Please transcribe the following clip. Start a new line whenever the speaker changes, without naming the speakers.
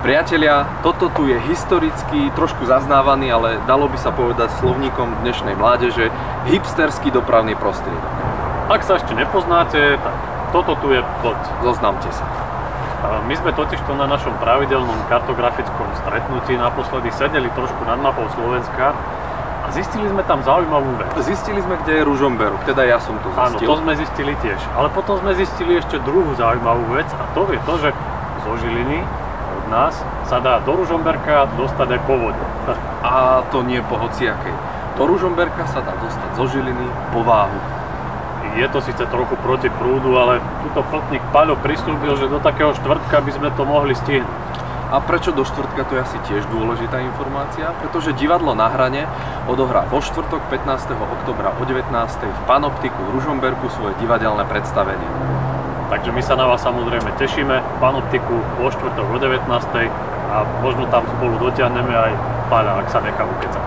Priatelia, toto tu je historicky trošku zaznávaný, ale dalo by sa povedať slovníkom dnešnej mládeže, hipsterský dopravný prostriedok.
Ak sa ešte nepoznáte, tak toto tu je poď.
Zoznamte sa.
My sme totižto na našom pravidelnom kartografickom stretnutí naposledy sedeli trošku nad mapou Slovenska a zistili sme tam zaujímavú vec.
Zistili sme, kde je Ružomberok, teda ja som to zistil.
Áno, to sme zistili tiež, ale potom sme zistili ešte druhú zaujímavú vec a to je to, že zo Žiliny od nás sa dá do Ružomberka dostať aj po vode.
A to nie po hociakej. Do Ružomberka sa dá dostať zo Žiliny po Váhu.
Je to síce trochu proti prúdu, ale tuto plotník Paľo prislúbil, že do takého štvrtka by sme to mohli stihnúť.
A prečo do štvrtka, to je asi tiež dôležitá informácia, pretože divadlo Na hrane odohrá vo štvrtok 15. oktobra o 19. v Panoptiku v Ružomberku svoje divadelné predstavenie.
Takže my sa na vás samozrejme tešíme v Panoptiku vo štvrtok o 19. a možno tam spolu dotiahneme aj Paľa, ak sa nechá ukecať.